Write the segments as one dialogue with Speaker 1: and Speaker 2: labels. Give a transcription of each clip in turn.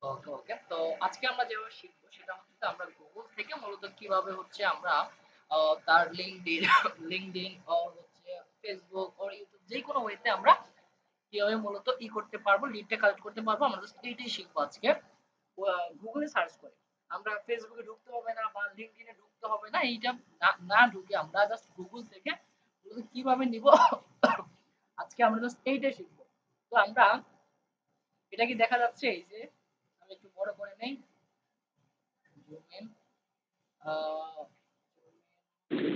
Speaker 1: ওকে, ওকে। তো আজকে আমরা যেভাবে শিখবো সেটা হচ্ছে আমরা গুগল থেকে মূলত কিভাবে হচ্ছে আমরা তার লিঙ্কডইন লিঙ্কডইন অর হচ্ছে ফেসবুক অর ইউটিউব যেকোনো ওয়েতে আমরা কিভাবে মূলত করতে পারবো, লিডটা কালেক্ট করতে পারবো। আমরা জাস্ট এইটাই শিখবো আজকে। গুগলে সার্চ করে আমরা ফেসবুকে ঢুকতে হবে না বা লিঙ্কডইনে ঢুকতে হবে না, এইটা না ঢুকে আমরা জাস্ট গুগল থেকে মূলত কিভাবে নিব আজকে আমরা জাস্ট এইটাই শিখবো। তো আমরা এটা কি দেখা যাচ্ছে? এই যে আমি একটু বড় করে নেই, জুম ইন,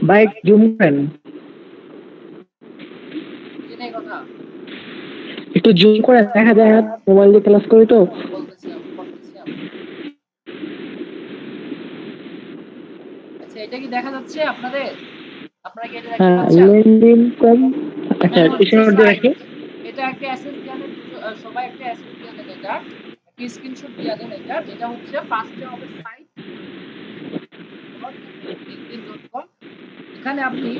Speaker 2: ভাই জুম করেন,
Speaker 1: বুঝি নাই কথা।
Speaker 2: একটু জুম করে দেখা যায় না, মোবাইল দিয়ে ক্লাস করি তো।
Speaker 1: বলতেছি আমি, করতেছি আমি। আচ্ছা, এটা কি দেখা যাচ্ছে আপনাদের? আপনারা কি এটা দেখতে
Speaker 2: হ্যাঁ,
Speaker 1: পাচ্ছেন?
Speaker 2: লেনদেন কম। আচ্ছা,
Speaker 1: এখানে হচ্ছে
Speaker 2: পিছনের মধ্যে
Speaker 1: সাইট।
Speaker 2: রাখি।
Speaker 1: এটা একটা অ্যাসেস দিয়া দেন, সবাই একটা অ্যাসেস দিয়া দেন এটার। একটা স্ক্রিনশট দিয়া দেন এটার। যেটা হচ্ছে ফার্স্টে হবে সাইট, linkedin.com। এখানে আপনি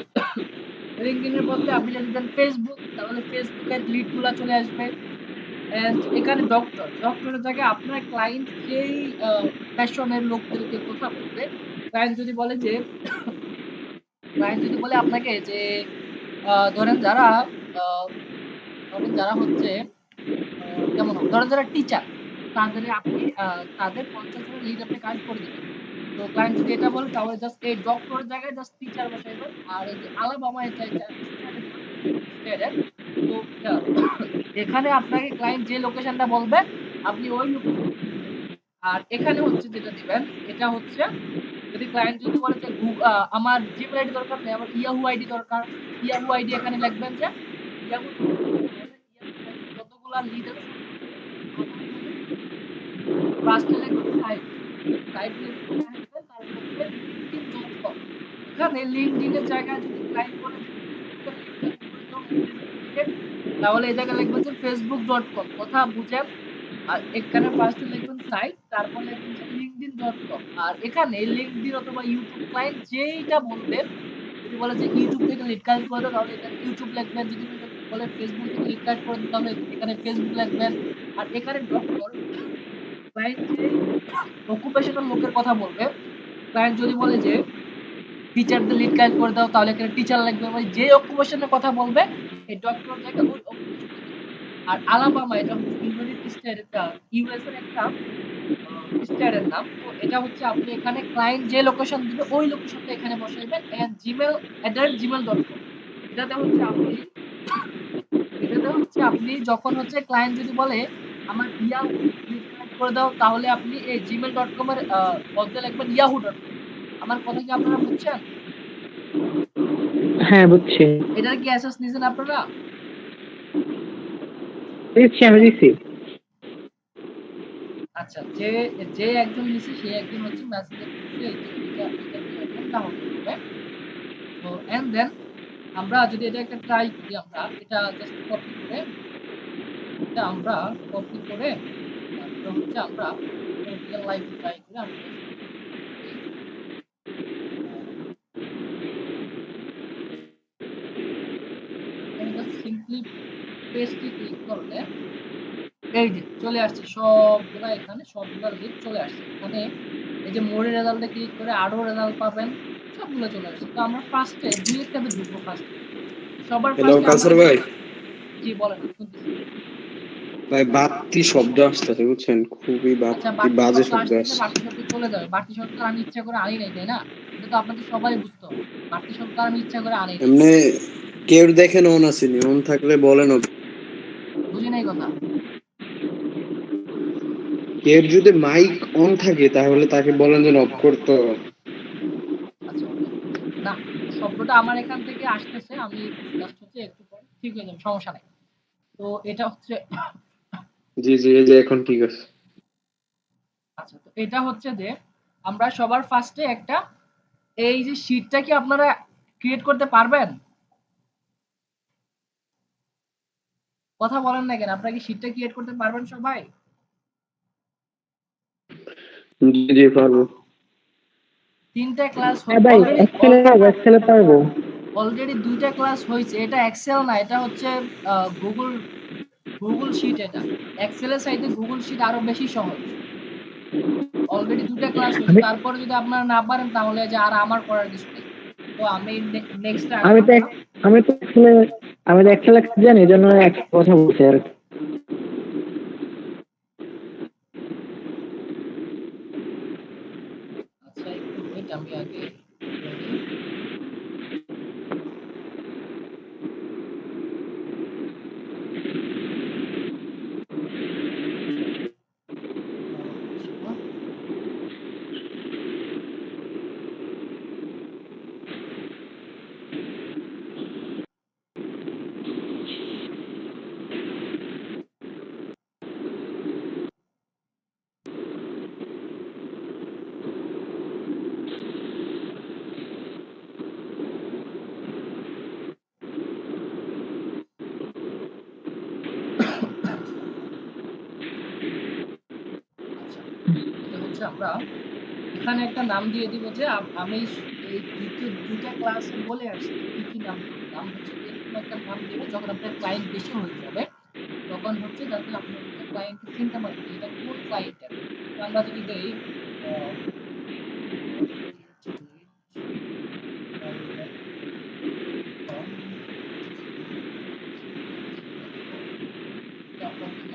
Speaker 1: লিঙ্কডইন এর বদলে আপনি যদি দেন ফেসবুক, তাহলে ফেসবুকের লিড গুলা চলে আসবে। এন্ড এখানে ডক্টরের জায়গায় আপনার ক্লায়েন্ট যেই প্যাশনের লোকদেরকে কথা বলবে, ক্লায়েন্ট যদি বলে যে ক্লায়েন্ট যদি বলে আপনাকে যে ধরেন যারা আহ, ধরেন যারা হচ্ছে কেমন হবে, ধরেন যারা টিচার, তাদের আপনি তাদের 50 জনের লিড আপনি কালেক্ট করে দিবেন। তো ক্লায়েন্ট যদি এটা বলে তাহলে জাস্ট এই ডক্টরের জায়গায় জাস্ট টিচার বসাইবেন। আর এই যে আলাবামা, এটা স্টেটের নাম, স্টেটের। তো এখানে আপনাকে ক্লায়েন্ট যে লোকেশনটা বলবে আপনি ওই লোকেশন দিবেন। আর এখানে হচ্ছে যেটা দিবেন, এটা হচ্ছে যদি ক্লায়েন্ট যদি বলে যে আমার জিমেল আইডি দরকার নেই, আমার ইয়াহু আইডি দরকার, ইয়াহু আইডি এখানে লিখবেন যে ইয়াহু তাহলে ইয়াহু আইডি যতগুলা লিড আছে সবগুলো চলে আসবে। আর এখানে ফার্স্টে লিখবেন সাইট, সাইট লিখে আসবেন, তারপর হচ্ছে linkedin.com। এখানে লিঙ্কডইন এর জায়গায় যদি ক্লায়েন্ট বলে যে ফেসবুকের লিড কালেক্ট করে দাও ফেসবুক থেকে, তাহলে এই জায়গায় লিখবেন যে facebook.com। কথা বুঝেন? আর এখানে ফার্স্টে লিখবেন সাইট, তারপর লিখবেন যে linkedin.com। আর এখানে লিঙ্কডইন অথবা ইউটিউব ক্লায়েন্ট যেইটা বলবে, যদি বলে যে ইউটিউব থেকে লিড কালেক্ট করে দাও তাহলে এখানে ইউটিউব লিখবেন, যদি বলে ফেসবুক থেকে লিড কালেক্ট করে দাও তাহলে এখানে ফেসবুক লিখবেন। আর এখানে ডক্টর ক্লায়েন্ট যেই অকুপেশনাল লোকের কথা বলবে, ক্লায়েন্ট যদি বলে যে টিচারদের লিড কালেক্ট করে দাও তাহলে এখানে টিচার লাগবে, মানে যে অকুপেশনের কথা বলবে এই ডক্টর জায়গায় ওই অকুপেশনটা দিবে। আর আলাবামা এটা হচ্ছে ইউনাইটেড স্টেট, ইউএস এর একটা স্টেটের নাম। তো এটা হচ্ছে আপনি এখানে ক্লায়েন্ট যে লোকেশন দিবে ওই লোকেশনটা এখানে বসাইবেন। And Gmail @gmail.com। এটাতে হচ্ছে আপনি এটাতে হচ্ছে আপনি যখন হচ্ছে ক্লায়েন্ট যদি বলে আমার ইয়াহু লিড কালেক্ট করে দাও তাহলে আপনি এই gmail.com এর বদলে লিখবেন yahoo.com। আমার কথা কি আপনারা বুঝছেন?
Speaker 2: হ্যাঁ, বুঝছি।
Speaker 1: এটার কি অ্যাসেস নিছেন আপনারা?
Speaker 2: দিচ্ছি, আমি দিচ্ছি।
Speaker 1: আচ্ছা, যে যে একজন নিছে সে একজন হচ্ছে মেসেঞ্জার গ্রুপে এটা দিয়ে দেন তাহলে হবে। তো এন্ড দেন আমরা যদি এটা একটা ট্রাই করি, আমরা এটা জাস্ট কপি করে, এটা আমরা কপি করে তারপরে হচ্ছে আমরা রিয়েল লাইফে ট্রাই করে আমরা জাস্ট এই এখানে জাস্ট সিম্পলি পেস্টে ক্লিক করলে এই যে চলে আসছে সবগুলা, এখানে সবগুলা লিড চলে আসছে। এখানে এই যে মোরের রেজাল্টে ক্লিক করে আরো রেজাল্ট পাবেন, সবগুলো চলে আসছে। তো আমরা ফার্স্টে দুই একটাতে ঢুকবো ফার্স্টে। সবার
Speaker 3: হ্যালো
Speaker 1: ফার্স্টে আমরা
Speaker 3: কাউসার ভাই,
Speaker 1: জি বলেন, আমি শুনতেছি।
Speaker 3: ভাই বাড়তি শব্দ আসতেছে বুঝছেন, খুবই
Speaker 1: আচ্ছা,
Speaker 3: বাড়তি
Speaker 1: বাড়তি
Speaker 3: বাজে
Speaker 1: শব্দ
Speaker 3: শব্দ
Speaker 1: আসতেছে,
Speaker 3: আসছে।
Speaker 1: বাড়তি শব্দ চলে যাবে। বাড়তি শব্দ আমি ইচ্ছা করে আনি নাই, তাই না? এটা তো আপনাদের সবাই বুঝতে হবে। বাড়তি শব্দ আমি ইচ্ছা করে আনি নাই।
Speaker 3: এমনি কেউ দেখেন অন আসেনি, অন থাকলে বলেন।
Speaker 1: বুঝি নাই কথা।
Speaker 3: কেউ যদি মাইক অন থাকে তাহলে তাকে বলেন যেন অফ করতে।
Speaker 1: আচ্ছা, ওকে। না, শব্দটা আমার এখান থেকে আসতেছে। আমি জাস্ট হচ্ছে একটু পরে ঠিক হয়ে যাবে, সমস্যা নাই। তো এটা হচ্ছে
Speaker 3: জি জি, এই যে এখন ঠিক আছে।
Speaker 1: আচ্ছা, তো এটা হচ্ছে যে আমরা সবার ফার্স্টে একটা এই যে শীটটা কি আপনারা ক্রিয়েট করতে পারবেন? কথা বলেন না কেন? আপনারা কি শীটটা ক্রিয়েট করতে পারবেন সবাই?
Speaker 3: জি জি, পারবো।
Speaker 1: ৩ টা ক্লাস
Speaker 2: হ্যাঁ ভাই,
Speaker 1: অলরেডি
Speaker 2: এক্সেলে পারবো, এক্সেলে পারবো।
Speaker 1: অলরেডি ২ টা ক্লাস হইছে। এটা এক্সেল না, এটা হচ্ছে গুগল শিট এটা। এক্সেল এর চাইতে গুগল শিট আরো বেশি সহজ। অলরেডি ২ টা ক্লাস হয়েছে।
Speaker 2: আমি
Speaker 1: তারপরে যদি আপনারা না পারেন তাহলে যে আর আমার করার কিছু নেই। তো আমি নেক্সট
Speaker 2: আমি
Speaker 1: আগাবো
Speaker 2: তো
Speaker 1: আমরা।
Speaker 2: আমি তো আসলে আমি তো এক্সেল জানি, এই জন্য একটা কথা বলছি আর কি।
Speaker 1: আচ্ছা একটু ওয়েট, আমি আগে করে নিই। আচ্ছা, এটা হচ্ছে আমরা এখানে একটা নাম দিয়ে দিব যে আমি এই দ্বিতীয় ২ টা ক্লাসে বলে আসছি যে কি নাম দিব। নাম হচ্ছে এরকম একটা নাম দিব, যখন আপনার ক্লায়েন্ট বেশি হয়ে যাবে তখন হচ্ছে যাতে আপনার ক্লায়েন্টকে চিনতে পারেন যে এটা কোন ক্লায়েন্টের। তো আমরা যদি দেই আমরা দিব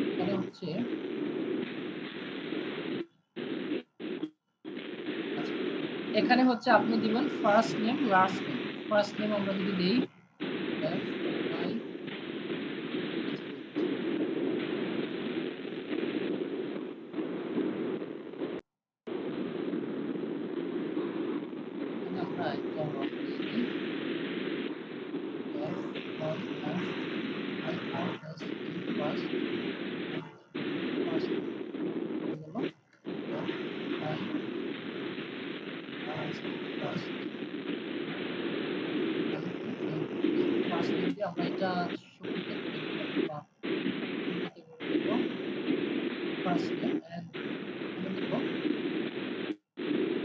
Speaker 1: এখানে হচ্ছে আচ্ছা, এখানে হচ্ছে আপনি দিবেন first name last name. First name আমরা যদি দেই এফ আই, আমরা একটা রং দিয়ে দিই F I F I R S E first first হয়ে গেল F I R first first name দিয়ে আমরা এটা শুরুতে করে দিব বা শুরুতে করে দিব ফার্স্ট নেম এন্ড এখানে দিব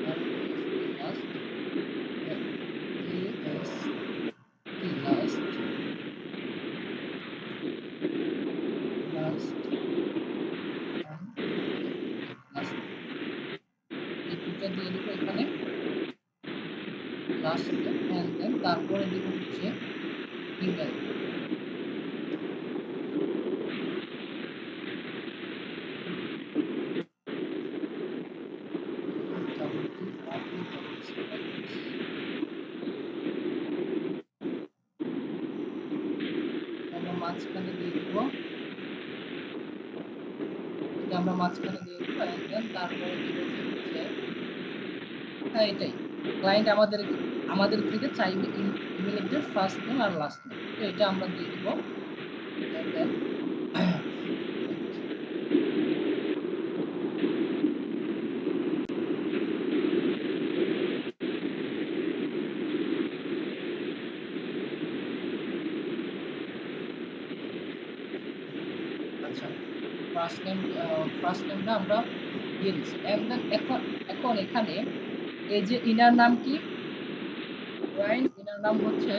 Speaker 1: আর last A S T last last last এই দুটো দিয়ে দিব এখানে লাস্ট নেম এন্ড দেন তারপরে দিব হচ্ছে ইমেল। আমরা মাঝখানে দিয়ে দিব, এটা আমরা মাঝখানে দিয়ে দিব এন্ড দেন তারপরে দিব যে হচ্ছে হ্যাঁ এটাই ক্লায়েন্ট আমাদের থেকে চাইবে ইমেল অ্যাড্রেস ফার্স্ট নেম আর লাস্ট নেম। তো এটা আমরা দিয়ে দিব এন্ড দেন আচ্ছা ফার্স্ট নেমটা আমরা দিয়ে দিচ্ছি এন্ড দেন এখন এখানে এই যে ইনার নাম কি ব্রাইন, ইনার নাম হচ্ছে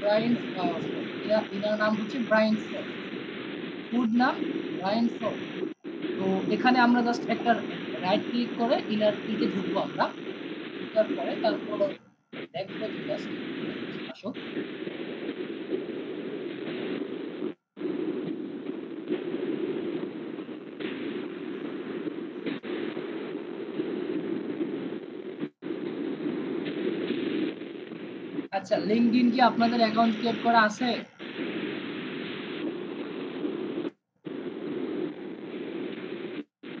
Speaker 1: ব্রাইন ইনার নাম হচ্ছে ব্রাইন ফোর্ড, ফুড নাম ব্রাইন ফোর্ড। তো এখানে আমরা জাস্ট একটা রাইট ক্লিক করে ইনার ইতে ঢুকবো আমরা, ঢুকার পরে তারপর দেখবো যে জাস্ট আসো আচ্ছা লিঙ্কডইন কি আপনাদের অ্যাকাউন্ট ক্রিয়েট করা আছে?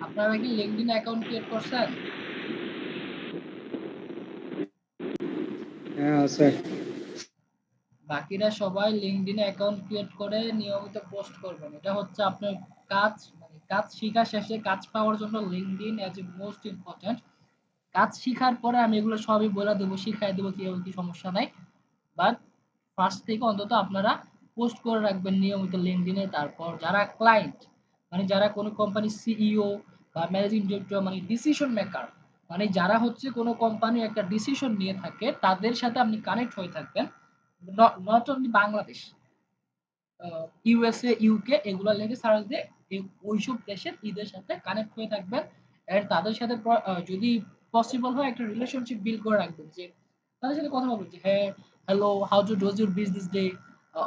Speaker 1: আপনারা কি লিঙ্কডইন অ্যাকাউন্ট ক্রিয়েট করছেন?
Speaker 3: হ্যাঁ স্যার।
Speaker 1: বাকিরা সবাই লিঙ্কডইনে অ্যাকাউন্ট ক্রিয়েট করে নিয়মিত পোস্ট করবেন। এটা হচ্ছে আপনার কাজ, মানে কাজ শিখা শেষে কাজ পাওয়ার জন্য LinkedIn as a most important. কাজ শিখার পরে আমি এগুলো সবই বলে দেবো, শিখাই দেবো কিভাবে কি, সমস্যা নাই। বাট ফার্স্ট থেকে অন্তত আপনারা পোস্ট করে রাখবেন নিয়মিত লিঙ্কডইনে। তারপর যারা ক্লায়েন্ট, মানে যারা কোনো কোম্পানির সিইও বা ম্যানেজিং ডিরেক্টর মানে ডিসিশন মেকার, মানে যারা হচ্ছে কোনো কোম্পানি একটা ডিসিশন নিয়ে থাকে তাদের সাথে আপনি কানেক্ট হয়ে থাকবেন। Not only Bangladesh, USA, UK এগুলা লেগে সার্চ দিয়ে ওইসব দেশের ঈদের সাথে কানেক্ট হয়ে থাকবেন। এন্ড তাদের সাথে যদি পসিবল হয় একটা রিলেশনশিপ বিল্ড করে রাখবেন, যে তাদের সাথে কথা বলবেন যে হ্যাঁ, hello, how to dose your business day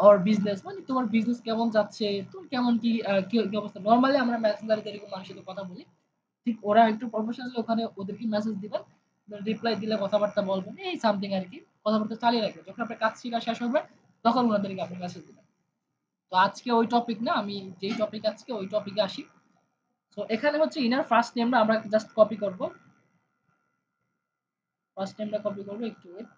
Speaker 1: or business, মানে তোমার বিজনেস কেমন যাচ্ছে, তুমি কেমন কি কি অবস্থা। নরমালি আমরা মেসেঞ্জারে যেরকম মানুষের সাথে কথা বলি, ঠিক ওরা একটু প্রফেশনালি ওখানে ওদেরকে মেসেজ দিবেন, রিপ্লাই দিলে কথাবার্তা বলবেন, এই সামথিং আর কি, কথাবার্তা চালিয়ে রাখবেন। যখন আপনার কাজ শেখা শেষ হবে তখন ওনাদেরকে আপনি মেসেজ দিবেন। তো আজকে ওই টপিক না, আমি যেই টপিক আজকে ওই টপিকে আসি। তো এখানে হচ্ছে ইনার ফার্স্ট নেমটা আমরা জাস্ট কপি করব, ফার্স্ট নেমটা কপি করব, একটু ওয়েট।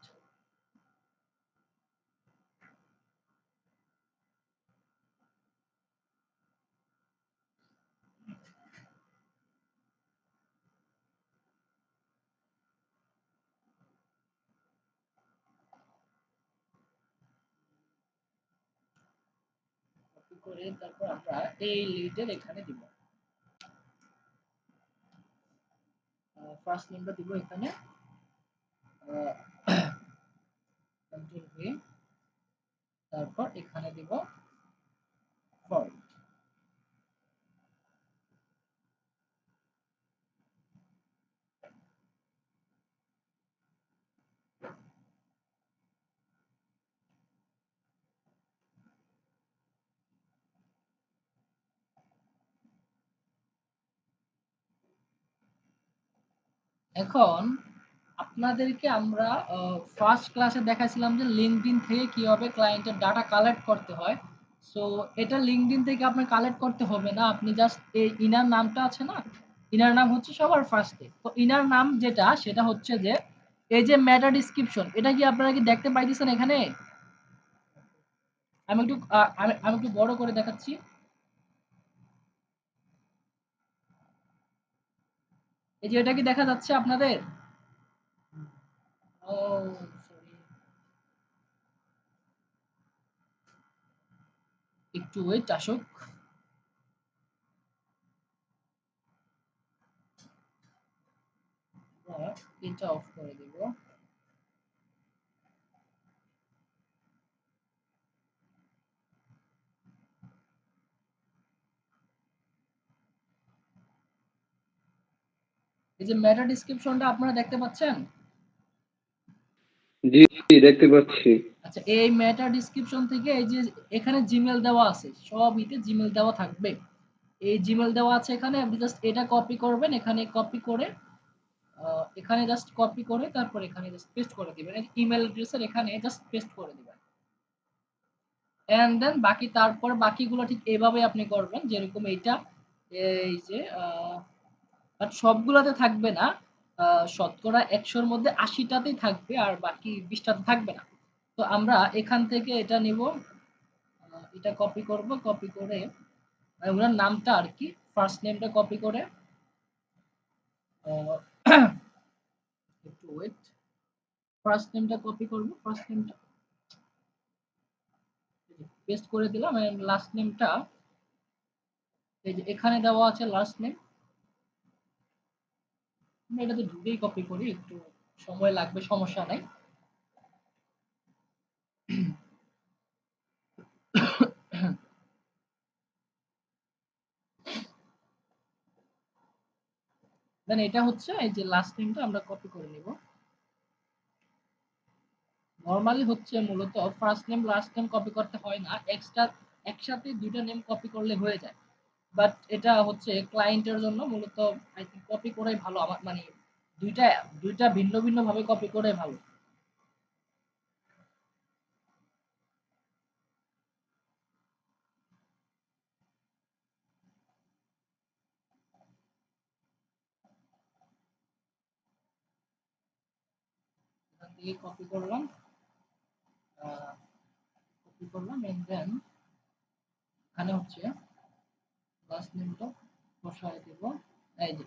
Speaker 1: কপি করে তারপর আমরা এই লিডের এখানে দিব, ফার্স্ট নেমটা দিব এখানে, কন্ট্রোল ভি, তারপর এখানে দিব ফর। এখন আপনাদেরকে আমরা ফার্স্ট ক্লাসে দেখাইছিলাম যে লিঙ্কডইন থেকে কিভাবে ক্লায়েন্টের ডাটা কালেক্ট করতে হয়। সো এটা লিঙ্কডইন থেকে আপনার কালেক্ট করতে হবে না, আপনি জাস্ট এই ইনার নামটা আছে না, ইনার নাম হচ্ছে সবার ফার্স্টে। তো ইনার নাম যেটা সেটা হচ্ছে যে এই যে মেটা ডিসক্রিপশন, এটা কি আপনারা কি দেখতে পাইতেছেন এখানে? আমি একটু আমি একটু বড় করে দেখাচ্ছি। এই যে এটা কি দেখা যাচ্ছে আপনাদের? ও সরি, একটু ওয়েট আসুক। এটা অফ করে দেব। এই যে মেটা ডিসক্রিপশনটা আপনারা দেখতে পাচ্ছেন?
Speaker 3: জি, দেখতে পাচ্ছি।
Speaker 1: আচ্ছা, এই মেটা ডিসক্রিপশন থেকে এই যে এখানে জিমেল দেওয়া আছে, সব ইতে জিমেল দেওয়া থাকবে। এই জিমেল দেওয়া আছে এখানে, আপনি জাস্ট এটা কপি করবেন, এখানে কপি করে এখানে জাস্ট কপি করে তারপর এখানে জাস্ট পেস্ট করে দিবেন, ইমেল অ্যাড্রেসের এখানে জাস্ট পেস্ট করে দিবেন। এন্ড দেন বাকি তারপর বাকিগুলো ঠিক এভাবে আপনি করবেন যেরকম এইটা। এই যে বাট সবগুলাতে থাকবে না, শতকরা ১০০-র মধ্যে ৮০টাতেই থাকবে আর বাকি ২০টাতে থাকবে না। তো আমরা এখান থেকে এটা নিব, এটা কপি করব, কপি করে ওনার নামটা আর কি, ফার্স্ট নেমটা কপি করে আহ, একটু ওয়েট, ফার্স্ট নেমটা কপি করব, ফার্স্ট নেমটা পেস্ট করে দিলাম, এন্ড লাস্ট নেমটা এই যে এখানে দেওয়া আছে লাস্ট নেম। আমি এটাতে ঢুকেই কপি করি, একটু সময় লাগবে, সমস্যা নাই। দেন এটা হচ্ছে এই যে লাস্ট নেমটা আমরা কপি করে নিব। নরমালি হচ্ছে মূলত first name last name copy করতে হয় না, এক্সট্রা একসাথে দুইটা নেম কপি করলে হয়ে যায়। বাট এটা হচ্ছে ক্লায়েন্টের জন্য মূলত আই থিংক কপি করাই ভালো, আমার মানে দুইটা দুইটা ভিন্ন ভিন্ন ভাবে কপি করাই ভালো। এখান থেকে কপি করলাম এন্ড দেন এখানে হচ্ছে লাস্ট নেমটা বসায় দেব। এই যে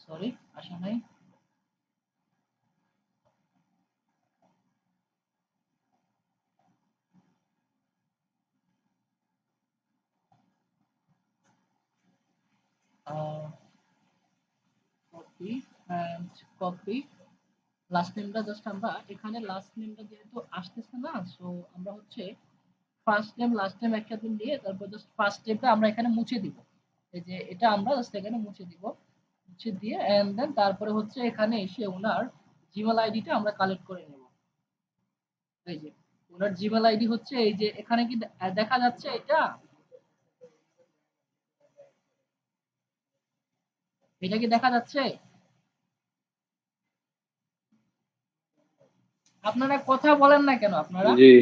Speaker 1: সরি, আসা নাই। কপি, এন্ড কপি লাস্ট নেমটা জাস্ট আমরা এখানে লাস্ট নেমটা যেহেতু আসতেছে না, সো আমরা হচ্ছে ফার্স্ট নেম লাস্ট নেম একসাথে দিয়ে তারপর জাস্ট ফার্স্ট নেমটা আমরা এখানে মুছে দিব। এই যে এটা আমরা জাস্ট এখানে মুছে দিব, মুছে দিয়ে এন্ড দেন তারপরে হচ্ছে এখানে এসে ওনার জিমেল আইডিটা আমরা কালেক্ট করে নেব। এই যে ওনার জিমেল আইডি হচ্ছে এই যে এখানে কি দেখা যাচ্ছে এটা, এটা কি দেখা যাচ্ছে? আপনারা কথা বলেন না কেন আপনারা?
Speaker 3: জি।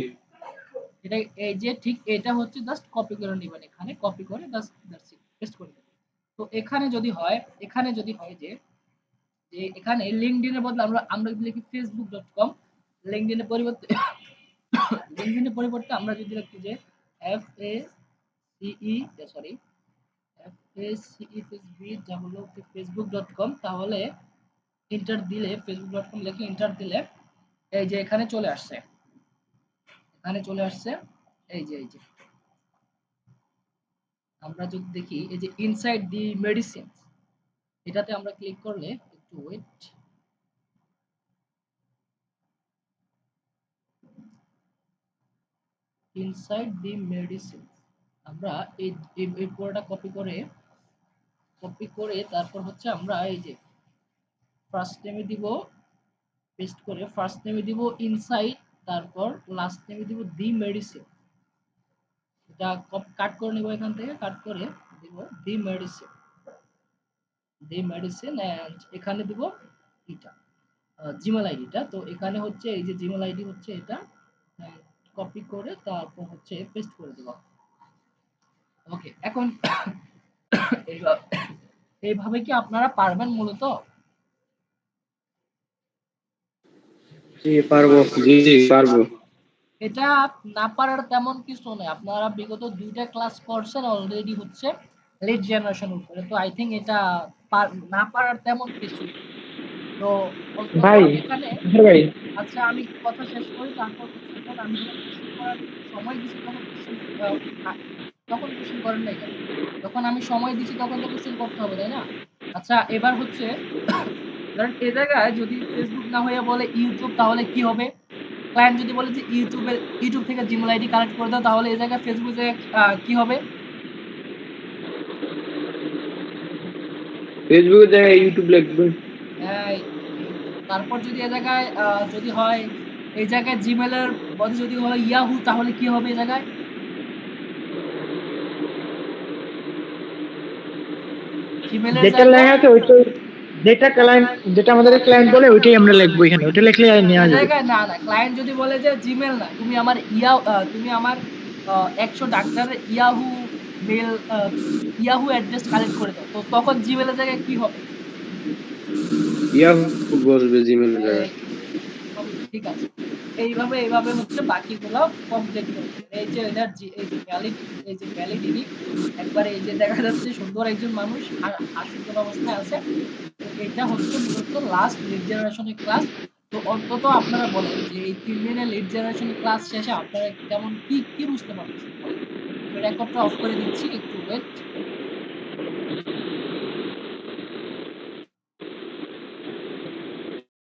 Speaker 1: এটা এই যে ঠিক এটা হচ্ছে জাস্ট কপি করে নেবেন, এখানে কপি করে জাস্ট দ্যাটস ইট পেস্ট করে দেবেন। তো এখানে যদি হয়, এখানে যদি হয় যে যে এখানে লিংকডইন এর বদলে আমরা যদি লিখি facebook.com, লিংকডইন এর পরিবর্তে লিংকডইন এর পরিবর্তে আমরা যদি লিখি যে F A C E sorry F A C E facebook.com, তাহলে এন্টার দিলে facebook.com লিখে এন্টার দিলে এই যে এখানে চলে আসছে, এখানে চলে আসছে। এই যে আমরা যদি দেখি এই যে ইনসাইড দি মেডিসিন, এটাতে আমরা ক্লিক করলে একটু ওয়েট, ইনসাইড দি মেডিসিন আমরা এই এই পুরোটা কপি করে তারপর হচ্ছে আমরা এই যে ফার্স্ট নেমে দিব, পেস্ট করে ফার্স্ট নেমে দিব ইনসাইড, তারপর লাস্ট নেমে দিব দি মেডিসিন। এটা কাট করে নেব, এখান থেকে কাট করে দিব দি মেডিসিন, দি মেডিসিন এন্ড এখানে দিব এটা জিমেল আইডিটা। তো এখানে হচ্ছে এই যে জিমেল আইডি হচ্ছে এটা, কপি করে তারপর হচ্ছে পেস্ট করে দেব। ওকে, এখন এইভাবে এইভাবে কি আপনারা পারবেন মূলত?
Speaker 3: জি পারবো, জি জি পারবো।
Speaker 1: এটা না পারার তেমন কিছু নেই, আপনারা বিগত 2টা ক্লাস করছেন অলরেডি হচ্ছে লিড জেনারেশন উপরে, তো আই থিঙ্ক এটা না পারার তেমন কিছুই নেই। তো অন্তত
Speaker 2: ভাই,
Speaker 1: এখানে
Speaker 2: ভাই,
Speaker 1: আচ্ছা আমি কথা শেষ করি, তারপর হচ্ছে দেন আমি যখন কোশ্চেন করার সময় দিছি তখন কোশ্চেন তখন কোশ্চেন করেন নাই কেন? যখন আমি সময় দিছি তখন তো কোশ্চেন করতে হবে, তাই না? আচ্ছা এবার হচ্ছে ধরেন এ জায়গায় যদি ফেসবুক না হয়ে বলে ইউটিউব, তাহলে কি হবে? ক্লায়েন্ট যদি বলে যে ইউটিউব থেকে জিমেল আইডি কালেক্ট করে দাও, তাহলে এই জায়গায় ফেসবুক জায়গায় কি হবে?
Speaker 3: ফেসবুকের জায়গায় ইউটিউব লিখবে।
Speaker 1: এই তো তারপর যদি এ জায়গায় যদি হয় এই জায়গায় জিমেলের বদলে যদি হয় ইয়াহু, তাহলে কি হবে এই জায়গায়? জিমেলের
Speaker 2: যেটা লেখা
Speaker 1: জায়গায়
Speaker 2: আছে ওইটাই, যেটা আমাদের ক্লায়েন্ট বলে ওইটাই আমরা লিখবো এখানে, ওইটা লিখলে
Speaker 1: এ
Speaker 2: নেওয়া যাবে।
Speaker 1: জায়গায় না না, ক্লায়েন্ট যদি বলে যে জিমেল না, তুমি আমার 100 ডাক্তারের মেল ইয়াহু অ্যাড্রেস কালেক্ট করে দাও, তো তখন জিমেলের জায়গায় কি হবে?
Speaker 3: ইয়াহু বসবে জিমেলের জায়গায়।
Speaker 1: এই সবই ঠিক আছে। এইভাবে হচ্ছে বাকিগুলো কমপ্লিট করে দিবেন। এই যে এনার এই যে ভ্যালিডিটি একবারে এই যে দেখা যাচ্ছে সুন্দর একজন মানুষ সুন্দর অবস্থায় আছে। তো এটা হচ্ছে মূলত লাস্ট লিড জেনারেশনের ক্লাস। তো অন্তত আপনারা বলেন যে এই 3 দিনের লিড জেনারেশনের ক্লাস শেষে আপনারা কেমন কি বুঝতে পারতেছেন বলেন? আমি রেকর্ডটা অফ করে দিচ্ছি, একটু ওয়েট।